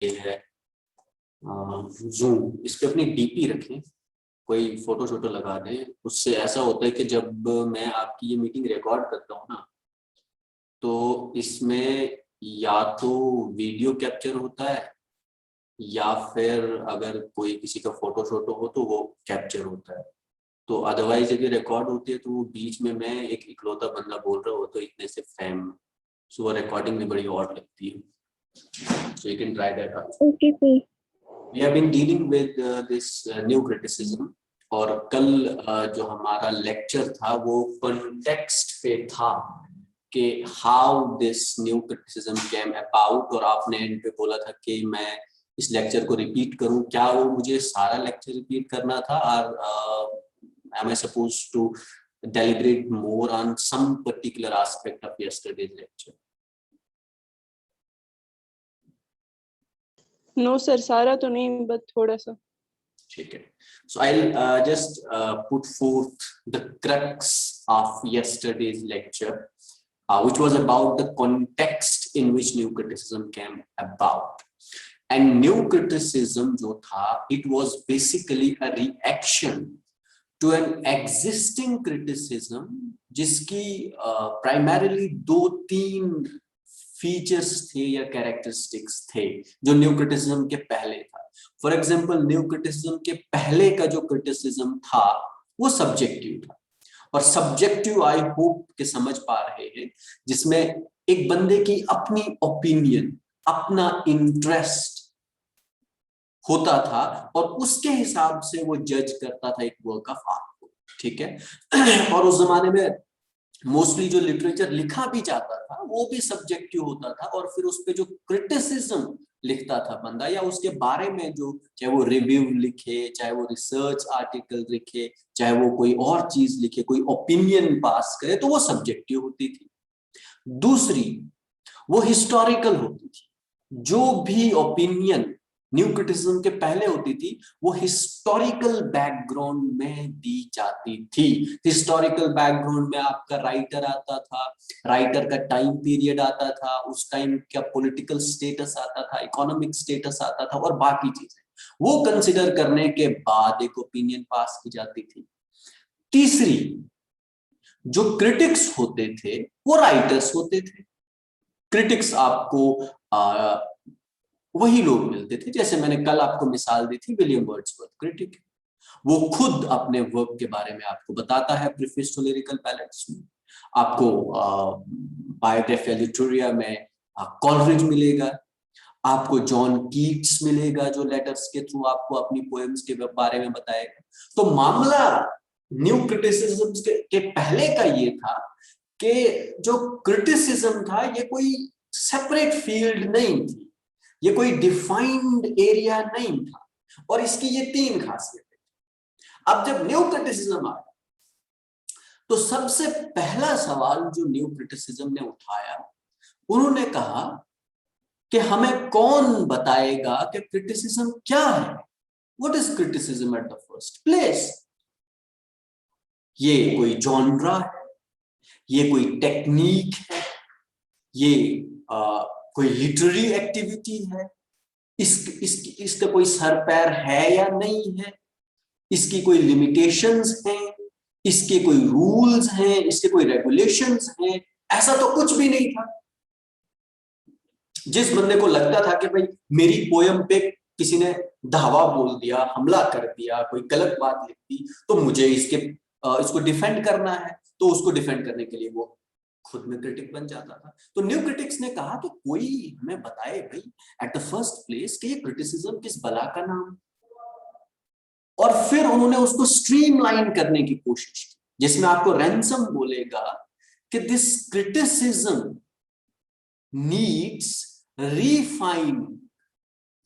ये है जूम, इस पे अपनी डीपी रखें, कोई फोटो शोटो लगा दें। उससे ऐसा होता है कि जब मैं आपकी ये मीटिंग रिकॉर्ड करता हूँ ना, तो इसमें या तो वीडियो कैप्चर होता है या फिर अगर कोई किसी का फोटो शोटो हो तो वो कैप्चर होता है। तो अदरवाइज यदि रिकॉर्ड होती है तो वो बीच में मैं एक इकलौता बंदा बोल रहा हो तो इतने से फैम, सो वो रिकॉर्डिंग में बड़ी ऑड लगती है। So you can try that out. Okay, sir. We have been dealing with this new criticism, और कल जो हमारा लेक्चर था वो कॉन्टेक्स्ट पे था कि how this new criticism came about, और आपने एंड पे बोला था कि मैं इस लेक्चर को रिपीट करूं। क्या वो मुझे सारा लेक्चर रिपीट करना था, और am I supposed to deliberate more on some particular aspect of yesterday's lecture? No, sir. सारा तो नहीं, but थोड़ा सा. ठीक है. So I'll just put forth the crux of yesterday's lecture, which was about the context in which new criticism came about. And new criticism जो था, it was basically a reaction to an existing criticism जिसकी primarily दो तीन features थे या characteristics थे जो new criticism के पहले था। फॉर एग्जांपल, न्यू क्रिटिसिज्म के पहले का जो क्रिटिसिज्म था वो सब्जेक्टिव था, और सब्जेक्टिव आई होप के समझ पा रहे हैं, जिसमें एक बंदे की अपनी ओपिनियन, अपना इंटरेस्ट होता था और उसके हिसाब से वो जज करता था एक वर्क ऑफ आर्ट को। ठीक है। और उस जमाने में मोस्टली जो लिटरेचर लिखा भी जाता था वो भी सब्जेक्टिव होता था, और फिर उस पे जो क्रिटिसिज्म लिखता था बंदा, या उसके बारे में जो, चाहे वो रिव्यू लिखे, चाहे वो रिसर्च आर्टिकल लिखे, चाहे वो कोई और चीज लिखे, कोई ओपिनियन पास करे, तो वो सब्जेक्टिव होती थी। दूसरी, वो हिस्टोरिकल होती थी। जो भी ओपिनियन न्यू क्रिटिसिज्म के पहले होती थी वो हिस्टोरिकल बैकग्राउंड में दी जाती थी। हिस्टोरिकल बैकग्राउंड में आपका राइटर आता था, राइटर का टाइम पीरियड आता था, उस टाइम का पॉलिटिकल स्टेटस आता था, इकोनॉमिक स्टेटस आता था, और बाकी चीजें वो कंसिडर करने के बाद एक ओपिनियन पास की जाती थी। तीसरी, जो क्रिटिक्स होते थे वो राइटर्स होते थे। क्रिटिक्स आपको वही लोग मिलते थे, जैसे मैंने कल आपको मिसाल दी थी, विलियम वर्ड्सवर्थ क्रिटिक। वो खुद अपने वर्क के बारे में आपको बताता है प्रीफेस टू लिरिकल बैलेंस में। आपको बायोग्राफी लिटरेरिया में कॉलरिज मिलेगा, आपको जॉन कीट्स मिलेगा जो लेटर्स के थ्रू आपको अपनी पोएम्स के बारे में बताएगा। तो मामला न्यू क्रिटिसिज्म के पहले का ये था कि जो क्रिटिसिज्म था ये कोई सेपरेट फील्ड नहीं थी, ये कोई डिफाइंड एरिया नहीं था, और इसकी ये तीन खासियतें। अब जब न्यू क्रिटिसिज्म आया तो सबसे पहला सवाल जो न्यू क्रिटिसिज्म ने उठाया, उन्होंने कहा कि हमें कौन बताएगा कि क्रिटिसिज्म क्या है, what is criticism at the first place. ये कोई जॉनरा है, ये कोई टेक्निक है, ये कोई लिटरेरी एक्टिविटी है, इसका कोई सर पैर है या नहीं है, इसकी कोई लिमिटेशंस हैं, इसके कोई रूल्स हैं, इसके कोई रेगुलेशंस हैं? ऐसा तो कुछ भी नहीं था। जिस बंदे को लगता था कि भाई मेरी पोयम पे किसी ने धावा बोल दिया, हमला कर दिया, कोई गलत बात लिख दी, तो मुझे इसको डिफेंड करना है, तो उसको डिफेंड करने के लिए वो खुद में क्रिटिक बन जाता था। तो न्यू क्रिटिक्स ने कहा कि कोई हमें बताए भाई एट द फर्स्ट प्लेस कि ये क्रिटिसिज्म किस बला का नाम। और फिर उन्होंने उसको स्ट्रीमलाइन करने की कोशिश की, जिसमें आपको रैंसम बोलेगा कि this criticism needs refining,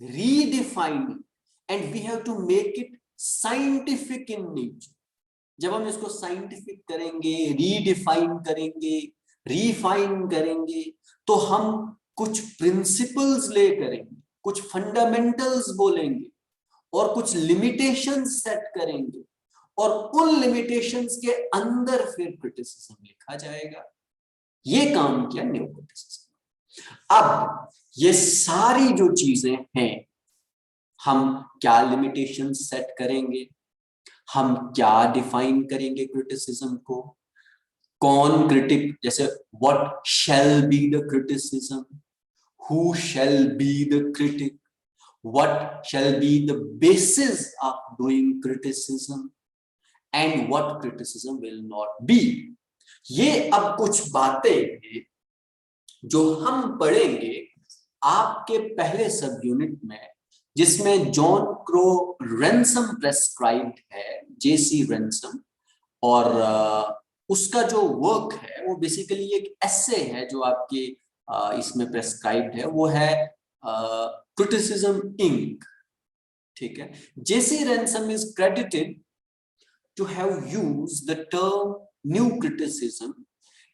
redefining, and we have to make it scientific in nature. जब हम इसको साइंटिफिक करेंगे, रीडिफाइन करेंगे, रिफाइन करेंगे, तो हम कुछ प्रिंसिपल्स ले करेंगे, कुछ फंडामेंटल्स बोलेंगे, और कुछ लिमिटेशंस सेट करेंगे, और उन लिमिटेशंस के अंदर फिर क्रिटिसिज्म लिखा जाएगा। ये काम किया न्यू क्रिटिसिज्म। अब ये सारी जो चीजें हैं, हम क्या लिमिटेशन सेट करेंगे, हम क्या डिफाइन करेंगे क्रिटिसिज्म को, कौन क्रिटिक, जैसे what shall be the criticism, who shall be the critic, what shall be the basis of doing criticism and what criticism will not be. ये अब कुछ बातें हैं जो हम पढ़ेंगे आपके पहले सब यूनिट में, जिसमें जॉन क्रो रेंसम प्रेस्क्राइब्ड है, जेसी रेंसम, और उसका जो वर्क है वो बेसिकली एक एसे है जो आपके इसमें प्रेस्क्राइब्ड है, वो है क्रिटिसिज्म इंक। ठीक है, J C Ransom is credited to have used the term new criticism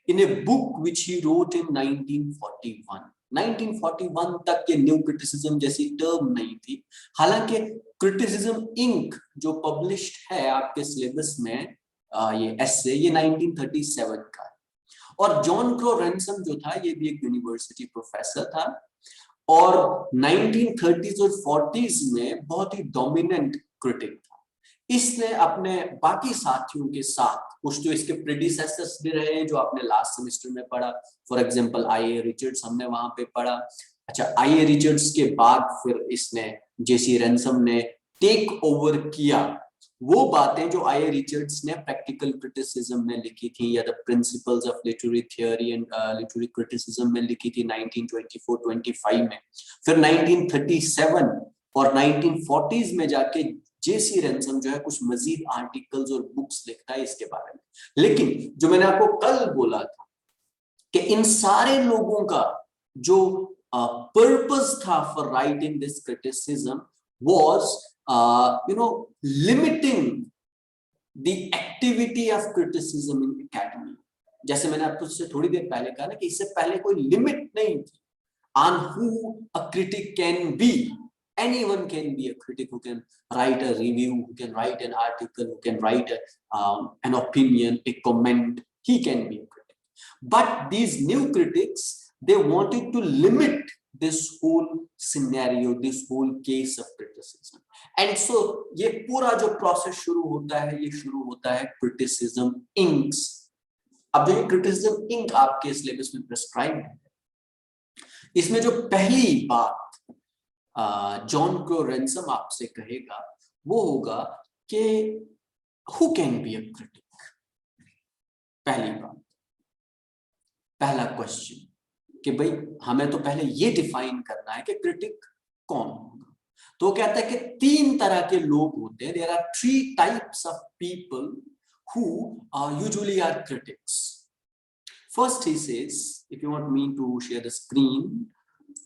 in a book which he wrote in 1941. 1941 तक ये न्यू क्रिटिसिज्म जैसी टर्म नहीं थी। हालांकि क्रिटिसिज्म इंक जो पब्लिश्ड है आपके सिलेबस में, ये एसे, ये 1937 का है। और जॉन क्रो रेंसम जो था, ये भी एक यूनिवर्सिटी प्रोफेसर था और 1930s और 40s में बहुत ही डोमिनेंट क्रिटिक था। इसने अपने बाकी साथियों के साथ, कुछ जो इसके प्रेडिसेसर्स भी रहे हैं जो आपने लास्ट सेमेस्टर में पढ़ा, फॉर एग्जांपल आई.ए. रिचर्ड्स हमने वहां पे पढ़ा। अच्छा, आई.ए. रिचर्ड्स के बाद फिर इसने, जेसी रेंसम ने टेक ओवर किया वो बातें जो आई.ए. रिचर्ड्स ने प्रैक्टिकल क्रिटिसिज्म में लिखी थी, या the principles of literary theory and literary criticism में लिखी थी 1924-25 में। फिर 1937 और 1940s में जाके जेसी रेंसम जो है कुछ मजीद आर्टिकल्स और बुक्स लिखता है इसके बारे में। लेकिन जो मैंने आपको कल बोला था कि इन सारे लोगों का जो पर्पस था for writing this criticism was limiting the activity of criticism in academy. जैसे मैंने आपको थोड़ी देर पहले कहा ना कि इससे पहले कोई लिमिट नहीं थी on who a critic can be. Anyone can be a critic who can write a review, who can write an article, who can write an opinion, a comment. He can be a critic. But these new critics, they wanted to limit this whole scenario, this whole case of criticism. And so, ये पूरा जो process शुरू होता है, ये शुरू होता है criticism inks. अब जो criticism ink आपके syllabus में prescribed है, इसमें जो पहली बात जॉन क्रो रेंसम आपसे कहेगा वो होगा कि who can be a critic. पहली बात, पहला क्वेश्चन कि भाई हमें तो पहले ये डिफाइन करना है कि क्रिटिक कौन होगा। तो कहता है कि तीन तरह के लोग होते हैं, there are 3 types of people who usually are critics. First he says, if you want me to share the screen,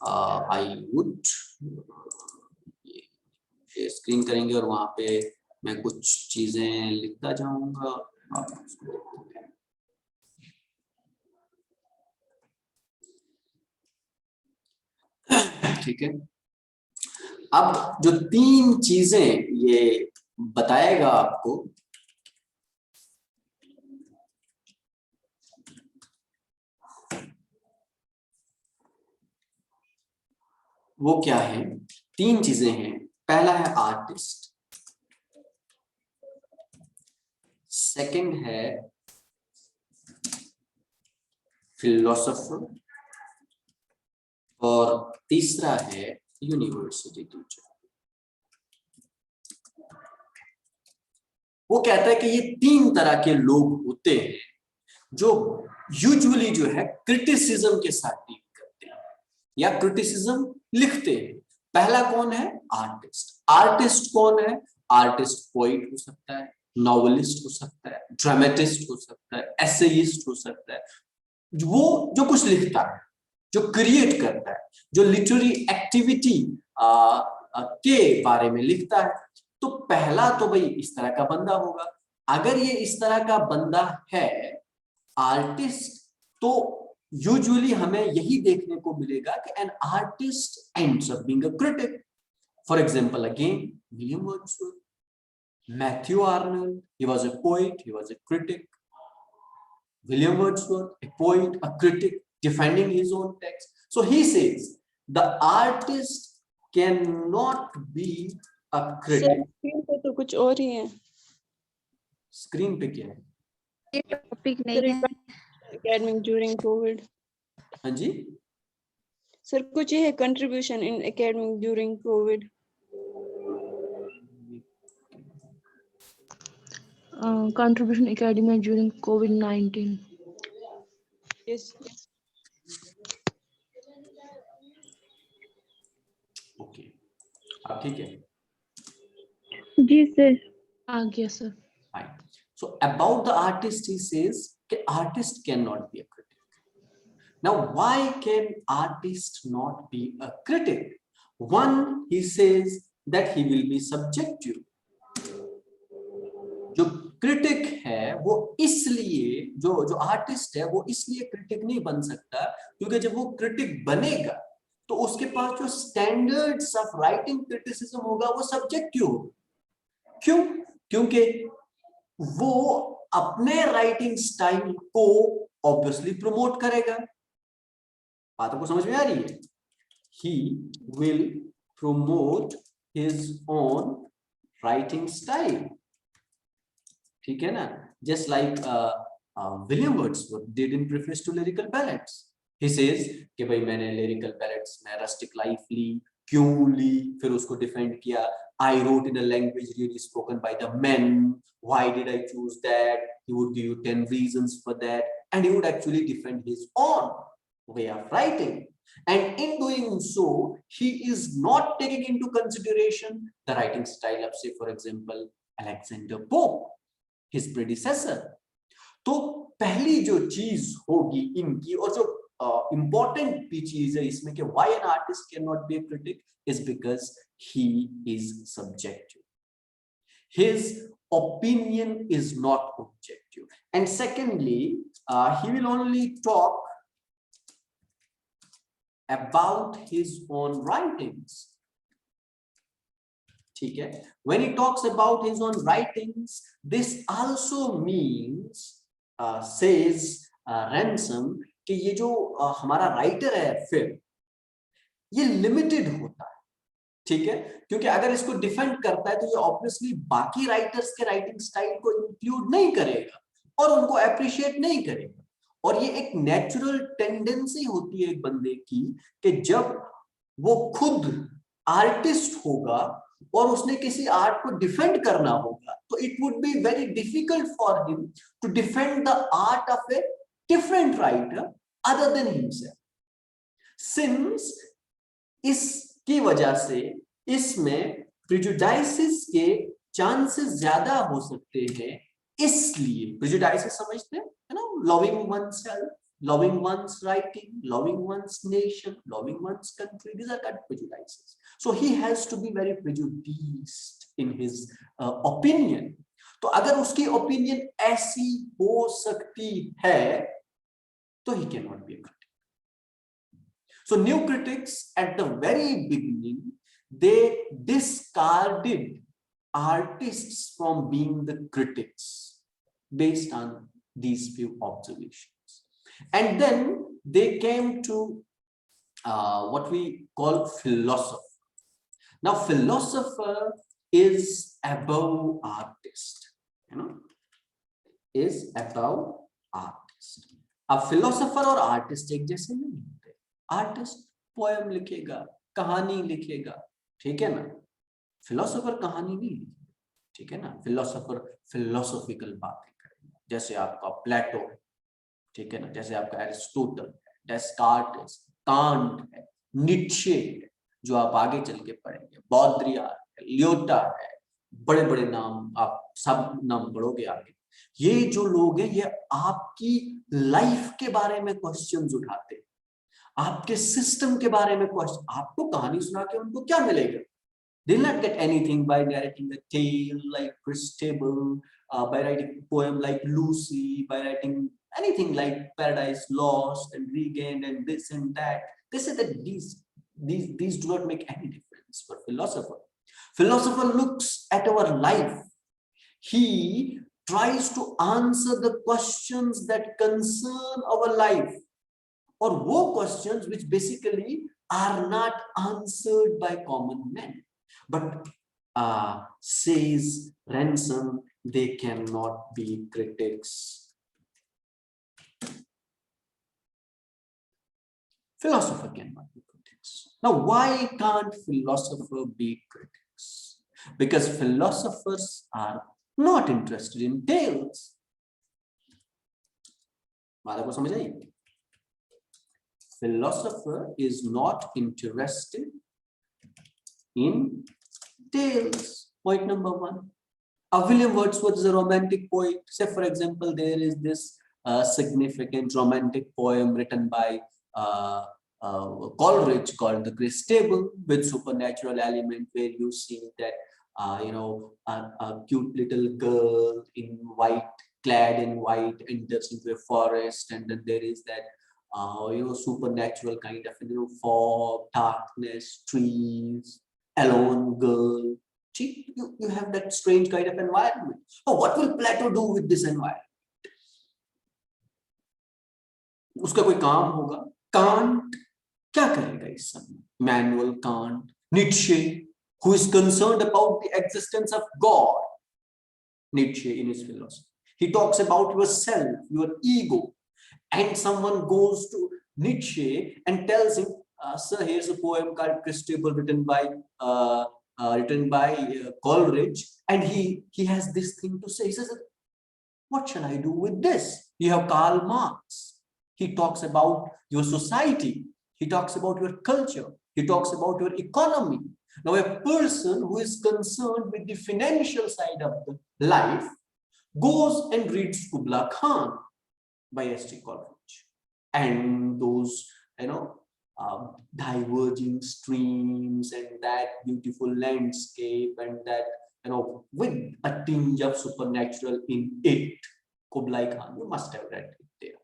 I would ये स्क्रीन करेंगे और वहां पे मैं कुछ चीजें लिखता जाऊंगा। ठीक है, अब जो 3 चीजें ये बताएगा आपको, वो क्या है? 3 चीजें हैं। पहला है आर्टिस्ट, सेकंड है फिलोसोफर और तीसरा है यूनिवर्सिटी टीचर। वो कहता है कि ये 3 तरह के लोग होते हैं जो यूजुअली जो है क्रिटिसिज्म के साथ डील करते हैं या क्रिटिसिज्म लिखते हैं। पहला कौन है? आर्टिस्ट। आर्टिस्ट कौन है? आर्टिस्ट पोइट हो सकता है, नॉवेलिस्ट हो सकता है, ड्रामेटिस्ट हो सकता है, एसेइस्ट हो सकता है, वो जो कुछ लिखता है, जो क्रिएट करता है, जो लिटरेरी एक्टिविटी के बारे में लिखता है। तो पहला तो भाई इस तरह का बंदा होगा। अगर ये इस तरह का बंदा है आर्टिस्ट, तो यूजुअली हमें यही देखने को मिलेगा कि an artist ends up being a critic. For example again William Wordsworth, Matthew Arnold, he was a poet, he was a critic. William Wordsworth, a poet, a critic, defending his own text. So he says the artist cannot be a critic. Screen पे तो कुछ और ही है. Screen पे क्या है? ये topic नहीं है. Academic during COVID. हाँ जी, सर कुछ ये है contribution in academic during COVID. Contribution academia during COVID-19. Yes. Okay, अब ठीक है. जी सर. आ गया sir. Fine. So about the artist, he says that artist cannot be a critic. Now, why can artist not be a critic? One, he says that he will be subjective. जो critic है वो इसलिए जो artist है वो इसलिए critic नहीं बन सकता क्योंकि जब वो क्रिटिक बनेगा तो उसके पास जो स्टैंडर्ड्स ऑफ राइटिंग क्रिटिसिज्म होगा वो सब्जेक्टिव होगा. क्यों? क्योंकि वो अपने राइटिंग स्टाइल को ऑब्वियसली प्रमोट करेगा. बातों को समझ में आ रही है? He will promote his own writing style. ठीक है ना? Just like William Wordsworth did in preface to lyrical ballads. He says कि भाई मैंने lyrical ballads में rustic life ली, क्यों ली, फिर उसको डिफेंड किया. I wrote in a language really spoken by the men. Why did I choose that? He would give you 10 reasons for that, and he would actually defend his own way of writing. And in doing so, he is not taking into consideration the writing style of, say, for example, Alexander Pope, his predecessor. तो पहली जो चीज होगी इनकी और जो important भी चीज है इसमें कि why an artist cannot be a critic is because he is subjective. His opinion is not objective. And secondly, he will only talk about his own writings. ठीक है? When he talks about his own writings, this also means, says Ransom, कि ये जो हमारा writer है फिर ये limited होता है. ठीक है? क्योंकि अगर इसको डिफेंड करता है तो ये ऑब्वियसली बाकी राइटर्स के राइटिंग स्टाइल को इंक्लूड नहीं करेगा और उनको अप्रिशिएट नहीं करेगा. और ये एक नेचुरल टेंडेंसी होती है एक बंदे की कि जब वो खुद आर्टिस्ट होगा और उसने किसी आर्ट को डिफेंड करना होगा तो it would be very difficult for him to defend the art of a different writer other than himself. Since इसकी वजह से इसमें प्रेजुडाइसिस के चांसेस ज्यादा हो सकते हैं. इसलिए प्रेजुडाइसिस समझते हैं ना, loving oneself, loving one's writing, loving one's nation, loving one's country, these are kind of prejudices. So he has to be very prejudiced in his opinion. तो अगर उसकी opinion ऐसी हो सकती है तो he cannot be a critic. So new critics at the very beginning, they discarded artists from being the critics based on these few observations, and then they came to what we call philosopher. Now philosopher is above artist, is above artist. अब philosopher और artist एक जैसे नहीं होते. artist poem लिखेगा, कहानी लिखेगा, ठीक है ना. philosopher कहानी नहीं लिखेगा, ठीक है ना. philosopher philosophical बातें, जैसे आपका प्लेटो है, ठीक है ना, जैसे आपका एरिस्टोटल है, डेस्कार्टेस, कांट है, नीत्शे है, जो आप आगे चल के पढ़ेंगे, बॉद्रियार है, लियोटा है, बड़े बड़े नाम आप सब नाम पढ़ोगे आगे. ये जो लोग हैं ये आपकी लाइफ के बारे में क्वेश्चंस उठाते हैं, आपके सिस्टम के बारे में क्वेश्चन. आपको कहानी सुना के उनको क्या मिलेगा? They'll not get anything by narrating a tale like Christabel, by writing a poem like Lucy, by writing anything like Paradise Lost and Regained and this and that. They say that these do not make any difference for philosopher. Philosopher looks at our life. He tries to answer the questions that concern our life, or वो questions which basically are not answered by common men. But says Ransom, they cannot be critics. Philosopher cannot be critics. Now, why can't philosopher be critics? Because philosophers are not interested in tales. Philosopher is not interested in tales. Point number one. William Wordsworth is a romantic poet. Say, for example, there is this significant romantic poem written by Coleridge called The Grey Stable, with supernatural element, where you see that a cute little girl in white, clad in white, enters into a forest, and then there is that supernatural kind of fog, darkness, trees, alone girl. See, you have that strange kind of environment. Oh, what will Plato do with this environment? उसका कोई काम होगा? Kant क्या करेगा इस सब में? Immanuel Kant, Nietzsche, who is concerned about the existence of God. Nietzsche in his philosophy, he talks about yourself, your ego, and someone goes to Nietzsche and tells him, "Sir, here's a poem called Christable written by Coleridge, and he has this thing to say." He says, "What shall I do with this?" You have Karl Marx. He talks about your society. He talks about your culture. He talks about your economy. Now, a person who is concerned with the financial side of the life goes and reads Kubla Khan by S.T. Coleridge, and those diverging streams and that beautiful landscape and that with a tinge of supernatural in it. Kublai Khan, you must have read it there.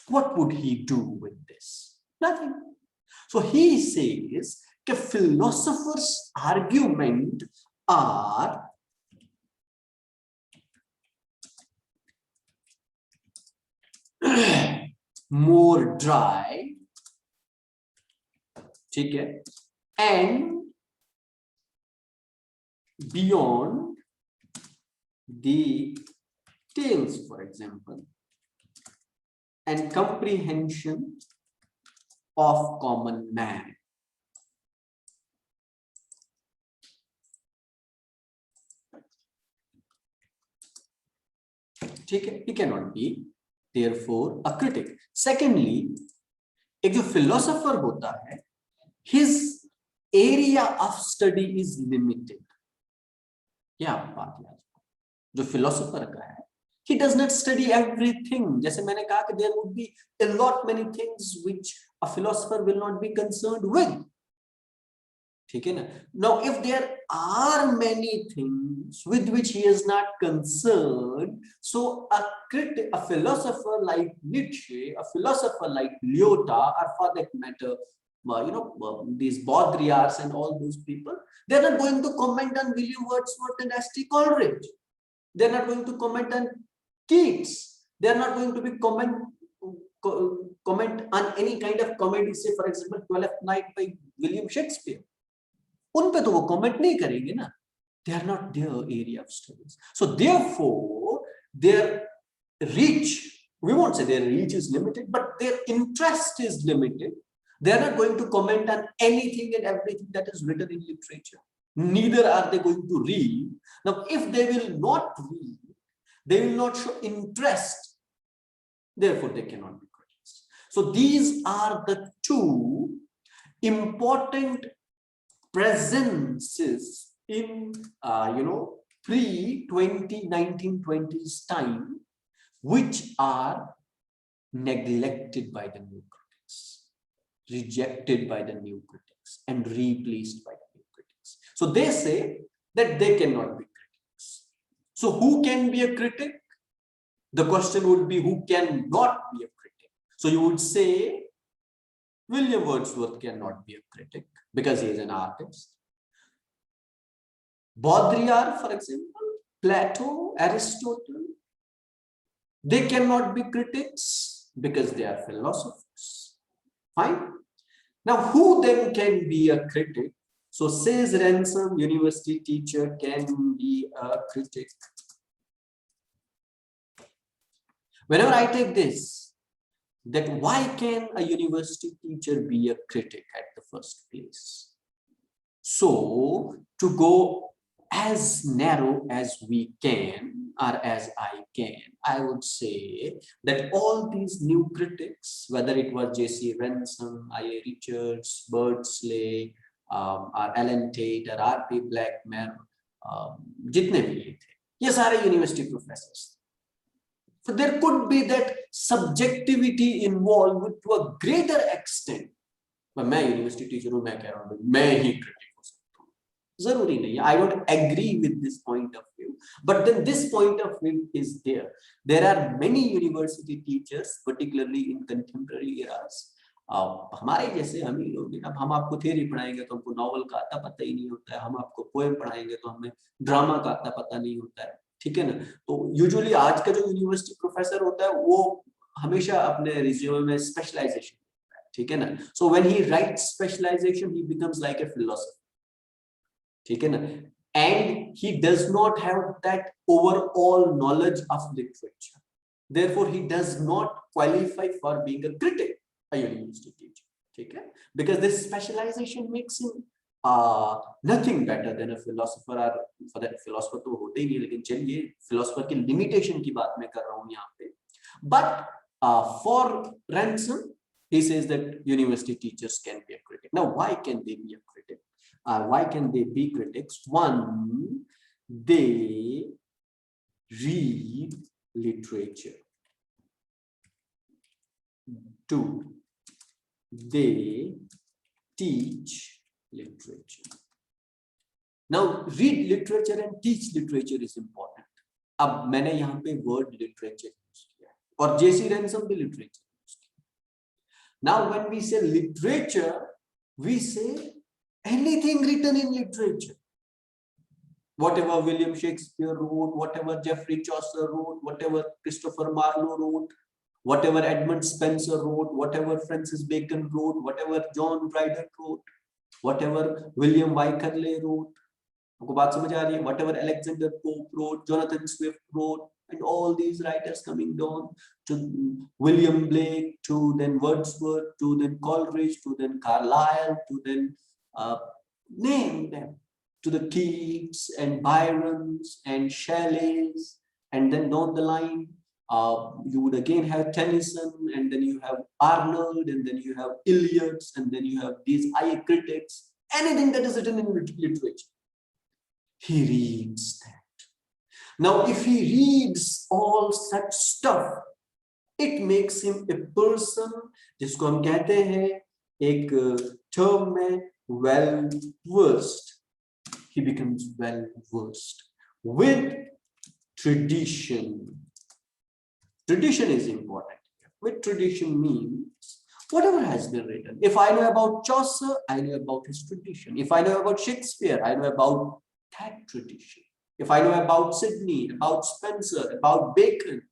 What would he do with this? Nothing. So he says that philosophers' argument are more dry, okay, and beyond the tales, for example, and comprehension of common man. Okay, he cannot be therefore a critic. Secondly, एक जो philosopher होता है, his area of study is limited. क्या बात है? जो philosopher का है, he does not study everything. जैसे मैंने कहा कि there would be a lot many things which a philosopher will not be concerned with. ठीक है ना? Now, if there are many things with which he is not concerned, so a philosopher like Nietzsche, a philosopher like Lyotard, or for that matter, these Baudrillards and all those people, they're not going to comment on William Wordsworth and S.T. Coleridge. They're not going to comment on Keats. They're not going to be comment on any kind of comedy, say for example, 12th Night by William Shakespeare. उन पे तो वो comment नहीं करेंगे ना. They are not their area of studies. So therefore, their reach, we won't say their reach is limited, but their interest is limited. They are not going to comment on anything and everything that is written in literature. Neither are they going to read. Now, if they will not read, they will not show interest. Therefore, they cannot be critics. So these are the two important presences in pre-1920s time, which are neglected by the new critics, rejected by the new critics, and replaced by the new critics. So they say that they cannot be critics. So who can be a critic? The question would be, who cannot be a critic? So you would say William Wordsworth cannot be a critic because he is an artist. Baudrillard, for example, Plato, Aristotle, they cannot be critics because they are philosophers. Fine. Now, who then can be a critic? So says Ransom, university teacher can be a critic. Whenever I take this, that why can a university teacher be a critic at the first place? So to go as narrow as we can, or as I can, I would say that all these new critics, whether it was J.C. Ransom, I.A. Richards, Birdsley, or Alan Tate, or R.P. Blackmer, जितने भी ये थे, ये सारे university professors. So there could be that subjectivity involved to a greater extent. मैं university teacher हूँ, मैं कह रहा हूँ मैं ही क्रिटिक हो सकता हूँ, जरूरी नहीं है. I don't agree with this point of view, but then this point of view is there. There are many university teachers, particularly in contemporary eras. हमारे जैसे हम ही लोग, अब हम आपको थ्योरी पढ़ाएंगे तो हमको नॉवल का आता पता ही नहीं होता है, हम आपको पोएम पढ़ाएंगे तो हमें ड्रामा का आता पता नहीं होता है, ठीक है ना. तो यूजुअली आज का जो यूनिवर्सिटी प्रोफेसर होता है वो हमेशा अपने रिज्यूमे में स्पेशलाइजेशन, ठीक है ना. So when he writes specialization he becomes like a philosopher, ठीक है ना, and he does not have that overall knowledge of literature, therefore he does not qualify for being a critic, a university teacher, ठीक है, because this specialization makes him nothing better than a philosopher. Or for that philosopher तो होते ही नहीं, लेकिन चलिए philosopher की limitation की बात मैं कर रहा हूँ यहाँ पे. But for Ransom, he says that university teachers can be a critic. Now, why can they be a critic? Why can they be critics? One, they read literature. Two, they teach literature. Now, read literature and teach literature is important. अब मैंने यहाँ पे word literature use किया और J.C. Ransom भी literature use किया. Now, when we say literature, we say anything written in literature. Whatever William Shakespeare wrote, whatever Geoffrey Chaucer wrote, whatever Christopher Marlowe wrote, whatever Edmund Spenser wrote, whatever Francis Bacon wrote, whatever John Dryden wrote, whatever William Wycherley wrote, आपको बात समझ आ रही है? Whatever Alexander Pope wrote, Jonathan Swift wrote, and all these writers coming down to William Blake, to then Wordsworth, to then Coleridge, to then Carlyle, to then name them, to the Keats and Byrons and Shelleys, and then down the line you would again have Tennyson, and then you have Arnold, and then you have Eliot, and then you have these eye critics. Anything that is written in literature, he reads that. Now, if he reads all such stuff, it makes him a person, जिसको हम कहते हैं एक term में well versed. He becomes well versed with tradition. Tradition is important. With tradition means whatever has been written. If I know about Chaucer, I know about his tradition. If I know about Shakespeare, I know about that tradition. If I know about Sidney, about Spencer, about Bacon,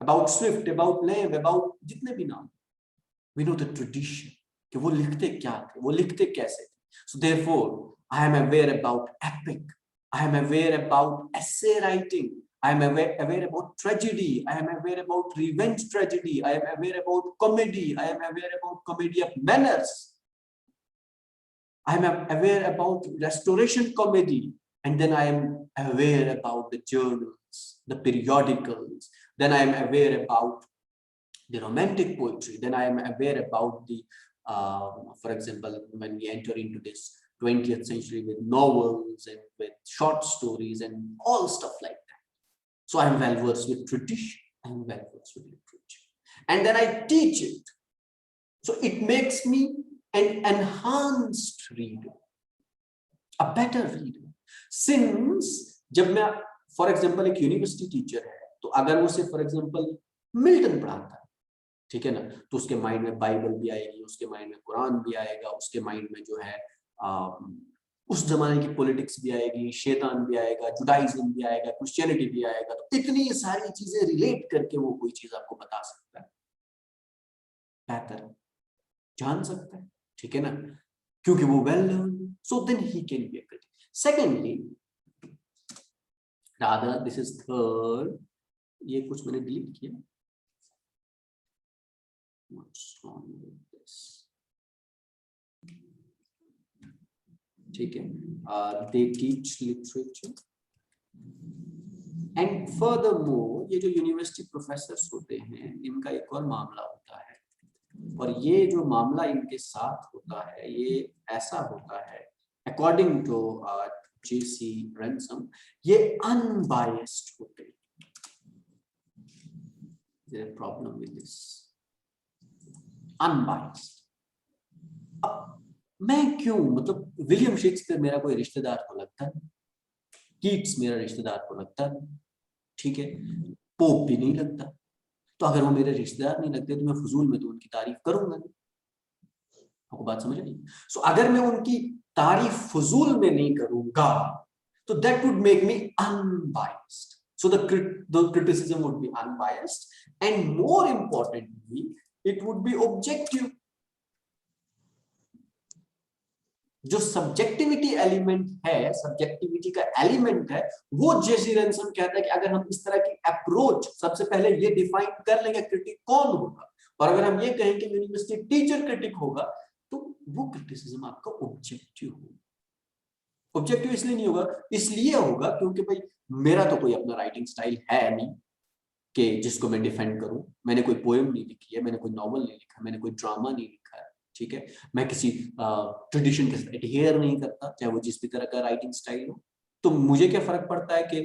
about Swift, about Lamb, about जितने भी नाम, we know the tradition. कि वो लिखते क्या थे, वो लिखते कैसे थे. So therefore, I am aware about epic. I am aware about essay writing. I am aware about tragedy. I am aware about revenge tragedy. I am aware about comedy. I am aware about comedy of manners. I am aware about restoration comedy. And then I am aware about the journals, the periodicals. Then I am aware about the romantic poetry. Then I am aware about the, for example, when we enter into this 20th century with novels and with short stories and all stuff like that. So I am well versed with tradition. I am well versed with literature. And then I teach it. So it makes me an enhanced reader, a better reader. Since जब मैं, for example, एक university teacher है, तो अगर वो से, for example, Milton पढ़ाता है, ठीक है ना, तो उसके माइंड में बाइबल भी आएगी, उसके माइंड में कुरान भी आएगा, उसके माइंड में जो है उस जमाने की पॉलिटिक्स भी आएगी, शैतान भी आएगा, जुडाइज्म भी आएगा, क्रिश्चियनिटी भी आएगा. तो इतनी सारी चीजें रिलेट करके वो कोई चीज आपको बता सकता है बेहतर. जान सकता है, ठीक है ना, क्योंकि वो well learn, so then he can be a critic. Secondly, rather this is third, ये कुछ मैंने डिलीट किया. What's wrong with this? ठीक है, they teach literature and furthermore ये जो यूनिवर्सिटी प्रोफेसर्स होते हैं इनका एक और मामला होता है, और ये जो मामला इनके साथ होता है ये ऐसा होता है, अकॉर्डिंग टू JC Ransom, ये अनबायस्ड होते हैं. There is a problem with this. Unbiased. अब मैं क्यों, मतलब विलियम शेक्सपियर मेरा कोई रिश्तेदार को लगता है, कीट्स मेरा रिश्तेदार को लगता है, ठीक है, पोप भी नहीं लगता, तो अगर वो मेरे रिश्तेदार नहीं लगते तो मैं फजूल में तो उनकी तारीफ करूंगा नहीं. आपको बात समझ आई? सो अगर मैं उनकी तारीफ फजूल में नहीं करूंगा तो that would make me unbiased. So the criticism would be unbiased and more importantly it would be objective. जो सब्जेक्टिविटी एलिमेंट है, सब्जेक्टिविटी का एलिमेंट है, वो जेसी रैनसम कहता है कि अगर हम इस तरह की अप्रोच, सबसे पहले ये डिफाइन कर लेंगे क्रिटिक कौन होगा, और अगर हम ये कहें कि यूनिवर्सिटी टीचर क्रिटिक होगा तो वो क्रिटिसिज्म आपका ऑब्जेक्टिव होगा. ऑब्जेक्टिव इसलिए नहीं होगा, इसलिए होगा क्योंकि भाई मेरा तो कोई अपना राइटिंग स्टाइल है नहीं कि जिसको मैं डिफेंड करूं. मैंने कोई पोएम नहीं लिखी है, मैंने कोई नॉवल नहीं लिखा, मैंने कोई ड्रामा नहीं लिखा है, ठीक है, मैं किसी ट्रेडिशन के साथ एडहेयर नहीं करता, चाहे वो जिस भी तरह का राइटिंग स्टाइल हो. तो मुझे क्या फर्क पड़ता है कि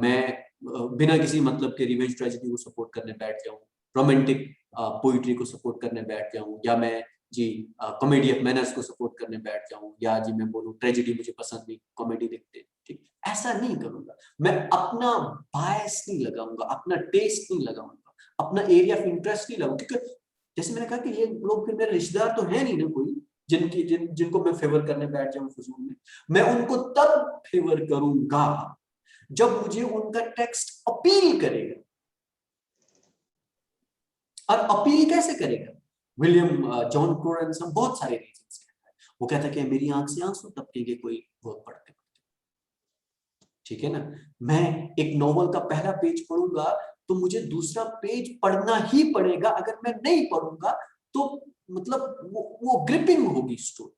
मैं बिना किसी मतलब के रिवेंज ट्रेजेडी को सपोर्ट करने बैठ जाऊं, रोमांटिक पोइट्री को सपोर्ट करने बैठ जाऊं, या मैं जी कॉमेडी ऑफ मैनर्स को सपोर्ट करने बैठ जाऊं, या जी मैं बोलूं ट्रेजेडी मुझे पसंद नहीं, कॉमेडी देखते, ठीक, ऐसा नहीं करूंगा. मैं अपना बायस नहीं लगाऊंगा, अपना टेस्ट नहीं लगाऊंगा, अपना एरिया ऑफ इंटरेस्ट नहीं लगाऊंगा, क्योंकि जैसे मैंने कहा कि ये लोग फिर मेरे रिश्तेदार तो है नहीं ना कोई जिनको मैं फेवर करने बैठ जाऊं फजूल में. मैं उनको तब फेवर करूंगा जब मुझे उनका टेक्स्ट अपील करेगा. और अपील कैसे करेगा? विलियम जॉन रैनसम बहुत सारे रीजंस कहता है. वो कहता है कि मेरी आंख से आंसू टपकेंगे कोई वर्क पढ़ते, ठीक है ना. मैं एक नॉवल का पहला पेज पढ़ूंगा तो मुझे दूसरा पेज पढ़ना ही पड़ेगा, अगर मैं नहीं पढ़ूंगा तो मतलब वो ग्रिपिंग होगी स्टोरी.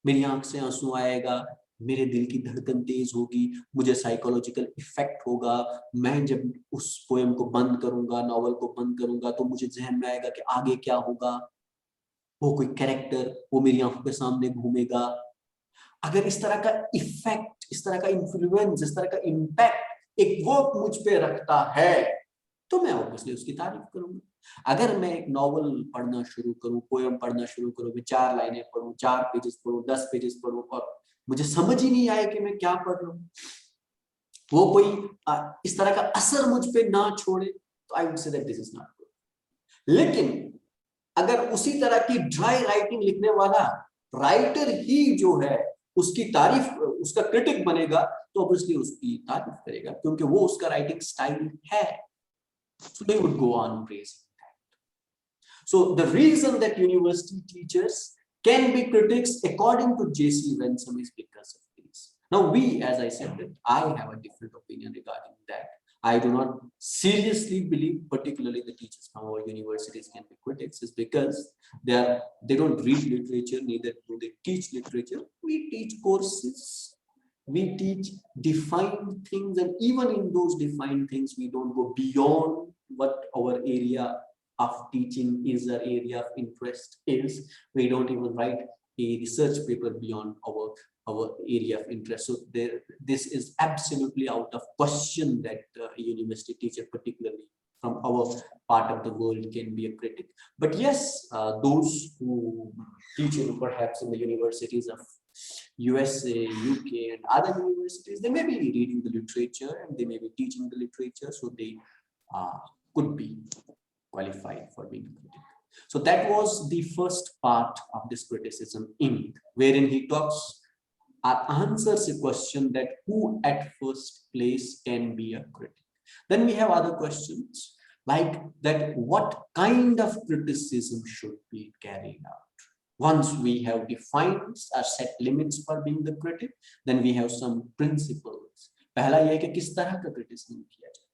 मेरी आंख से आंसू आएगा, मेरे दिल की धड़कन तेज होगी, मुझे साइकोलॉजिकल इफेक्ट होगा. मैं जब उस पोएम को बंद करूंगा, नॉवल को बंद करूंगा, तो मुझे जहन में आएगा कि आगे क्या होगा, वो कोई कैरेक्टर वो मेरी आंखों के सामने घूमेगा. अगर इस तरह का इफेक्ट, इस तरह का इन्फ्लुएंस, इस तरह का इम्पैक्ट एक वर्क मुझ पे रखता है तो मैं ऑब्वियसली उसकी तारीफ करूंगा. अगर मैं एक नॉवल पढ़ना शुरू करूं, पोएम पढ़ना शुरू करूं, मैं 4 लाइनें पढ़ूं, 4 पेजेस पढ़ूं, 10 पेजेस पढ़ूं और मुझे समझ ही नहीं आए कि मैं क्या पढ़ रहा हूं, वो कोई इस तरह का असर मुझ पे ना छोड़े, तो I would say that this is not good. लेकिन अगर उसी तरह की ड्राई राइटिंग लिखने वाला राइटर ही जो है उसकी तारीफ, उसका क्रिटिक बनेगा तो ऑब्वियसली उसकी तारीफ करेगा क्योंकि वो उसका राइटिंग स्टाइल है. So they would go on praising that. So the reason that university teachers can be critics according to JC Ransom is because of this. Now we, as I said, that I have a different opinion regarding that. I do not seriously believe particularly the teachers from our universities can be critics, is because they don't read literature, neither do they teach literature. We teach courses, we teach defined things, and even in those defined things we don't go beyond what our area of teaching is, our area of interest is. We don't even write a research paper beyond our area of interest. So this is absolutely out of question that a university teacher, particularly from our part of the world, can be a critic. But yes, those who teach perhaps in the universities of USA, UK and other universities, they may be reading the literature and they may be teaching the literature, so they could be qualified for being a critic. So that was the first part of this criticism in wherein he talks or answers a question that who at first place can be a critic. Then we have other questions like that, what kind of criticism should be carried out? once we have defined or set limits for being the critic, then we have some principles. पहला ये कि किस तरह का criticism किया जाए,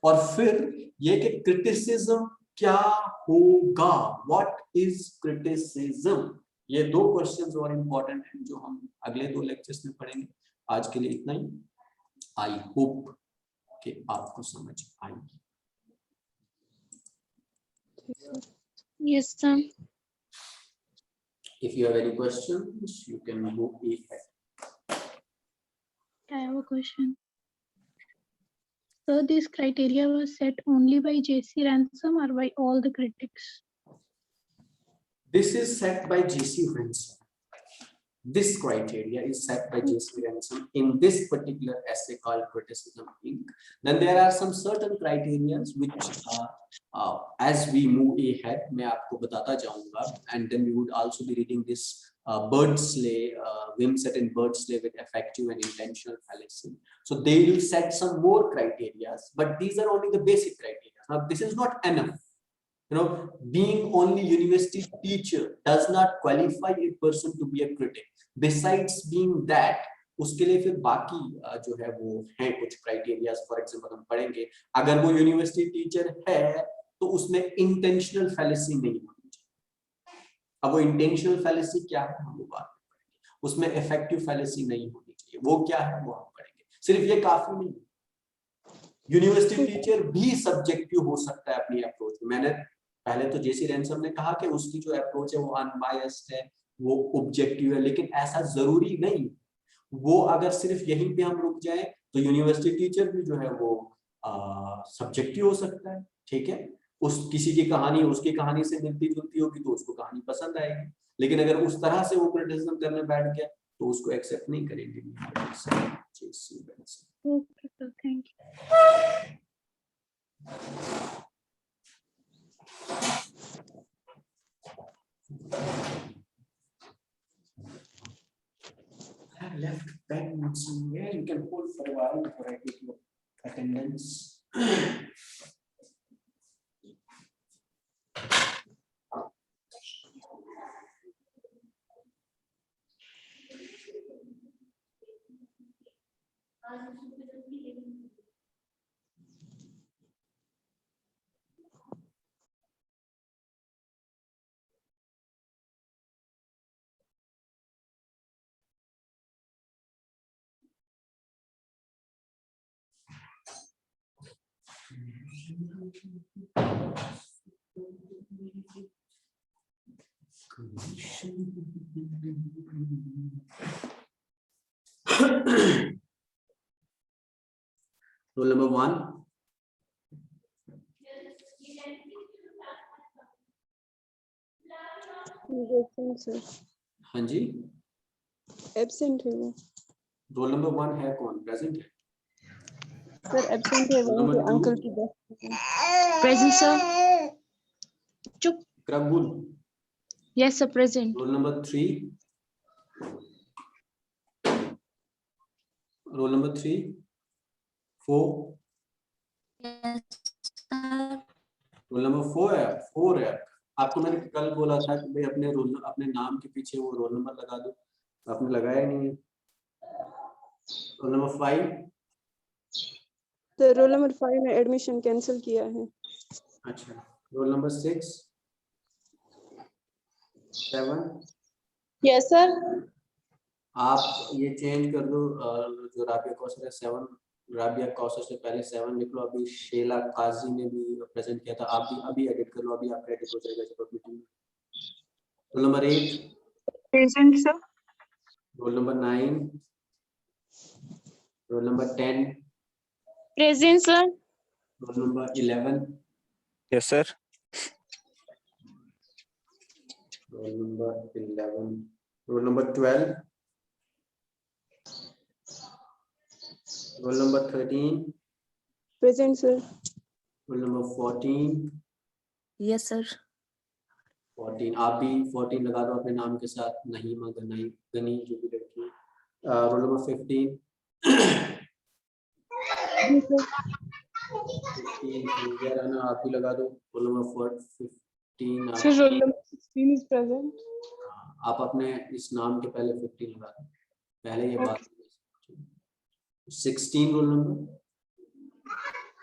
और फिर ये कि क्रिटिसिज्म क्या होगा, व्हाट इज क्रिटिसिज्म। ये दो क्वेश्चंस और इंपॉर्टेंट हैं जो हम अगले 2 लेक्चर्स में पढ़ेंगे। आज के लिए इतना ही। आई होप कि आपको समझ आएगी। Yes, sir. If you have any questions, you can go ahead. I have a question. So this criteria was set only by JC Ransom or by all the critics? This is set by J.C. Ransom. This criteria is set by J.C. Ransom in this particular essay called Criticism Inc. Then there are some certain criteria which as we move ahead, मैं आपको बताता जाऊंगा, and then we would also be reading this Birdsley, Wimsatt and Birdsley with effective and intentional fallacy. So they will set some more criteria, but these are only the basic criteria. Now this is not enough. You know, being only university teacher does not qualify a person to be a critic. Besides being that, उसके लिए फिर बाकी जो है वो है कुछ criterias. For example हम पढ़ेंगे, अगर वो यूनिवर्सिटी टीचर है तो उसमें इंटेंशनल फैलेसी नहीं होनी चाहिए। अब वो इंटेंशनल फैलेसी क्या है हम लोग बात करेंगे। उसमें इफेक्टिव फैलेसी नहीं होनी चाहिए, वो क्या है वो हम पढ़ेंगे। सिर्फ ये काफी नहीं, यूनिवर्सिटी टीचर भी सब्जेक्टिव हो सकता है अपनी अप्रोच में। मैंने पहले तो जेसी रैनसम ने कहा कि उसकी जो अप्रोच है वो अनबायस्ड है, वो ऑब्जेक्टिव है, लेकिन ऐसा जरूरी नहीं। वो अगर सिर्फ यहीं पे हम रुक जाए तो यूनिवर्सिटी टीचर भी जो है वो सब्जेक्टिव हो सकता है। ठीक है, उस किसी की कहानी उसकी कहानी से मिलती जुलती होगी तो उसको कहानी पसंद आएगी, लेकिन अगर उस तरह से वो क्रिटिसिज्म करने बैठ गया तो उसको एक्सेप्ट नहीं करेंगे। Okay, sir. Thank you. I have left pen somewhere. You can hold for a while before I take your attendance. Rule number 1. Absent sir. हाँ जी, एब्सेंट है वो रोल नंबर 1 है कौन? प्रेजेंट है सर। एब्सेंट है वहाँ पे अंकल की बात। Present, sir. Chup. करबुल। Yes, sir. Present. Roll number 3, roll number 3, 4, Yes, sir. Roll number 4 है। आपको मैंने कल बोला था कि भाई अपने रोल अपने नाम के पीछे वो रोल नंबर लगा दो, आपने लगाया नहीं है। रोल नंबर 5, तो रोल नंबर 5 में एडमिशन कैंसिल किया है। अच्छा। Roll number 6, 7, yes sir. आप ये चेंज कर दो, जो राबिया कौसर है 7, राबिया कौसर से पहले 7 लिख लो। अभी शेला काजी ने भी प्रेजेंट किया था, आप भी अभी एडिट कर लो, अभी आपका एडिट हो जाएगा जब meeting. Roll number 8, Present, sir. Roll number 9, roll number 10, Present, sir. Roll number 11, Yes, sir. Roll number 11, roll number 12, roll number 13, present sir. Roll number 14, Yes, sir. 14 आप भी 14 लगा दो अपने नाम के साथ। नहीं गनी गनी जो भी लड़की है। रोल नंबर 15, 15 आप भी लगा दो। Roll number 15 Sir, roll number 16 is present. आप अपने इस नाम के पहले 15 लगा दें, पहले ये बात 16 रोल नंबर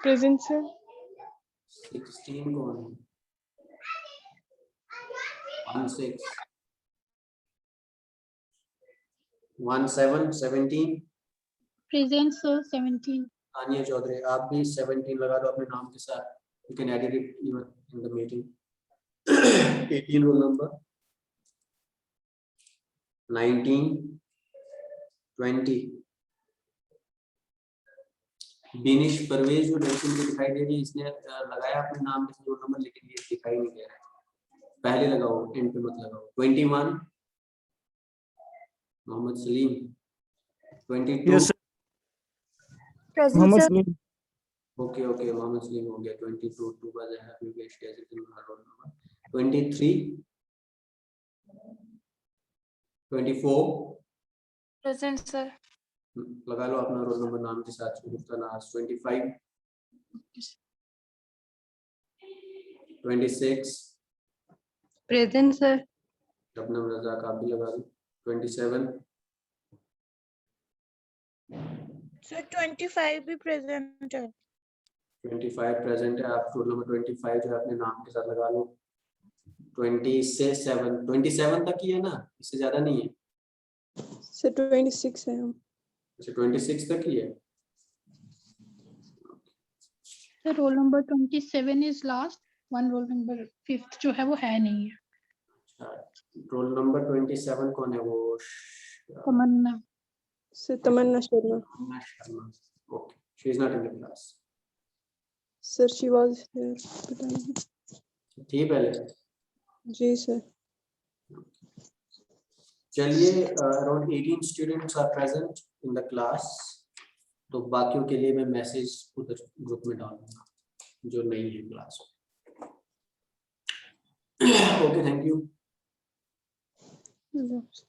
Present, sir. 16 कौन है? 16 17 17 Present, sir. 17. तानिया चौधरी, आप भी 17 लगा दो अपने नाम के साथ. You can edit it even in the meeting. 18 roll number 19 20 बिनिश Parvez जो लड़की को दिखाई दे रही है, इसने लगाया अपने नाम के रोल नंबर, लेकिन ये दिखाई नहीं दे रहा है. पहले लगाओ, एंड पे मत लगाओ. 21 Mohammed Salim. 22 Yes, sir. Present, Mohammed sir. Salim. Okay okay Mohammed Salim हो गया. 22 to by have you get share in roll number. 23 24 Present, sir. लगा लो अपना रोल नंबर नाम के साथ. नाज. 25 26 Present, sir. अपना रजाक आप भी लगा दो. 27 सर 25 भी प्रेजेंट है. 25 प्रेजेंट है. आप रोल नंबर 25 जो है अपने नाम के साथ लगा लो. 27 तक ही है ना, इससे ज्यादा नहीं है. Sir, 26 है. अच्छा 26 तक ही है. The roll number 27 is last. One roll number 5th जो है वो है नहीं है. रोल नंबर 27 कौन है? वो Tamanna. Sir, Tamanna Sharma. Sharma. Okay, she is not in the class. Sir, she was here. but I- थी पहले. जी sir. चलिए, around 18 students are present in the class. तो बाकियों के लिए मैं मैसेज उधर ग्रुप में डालूंगा जो नहीं है class. Okay, thank you. Yes.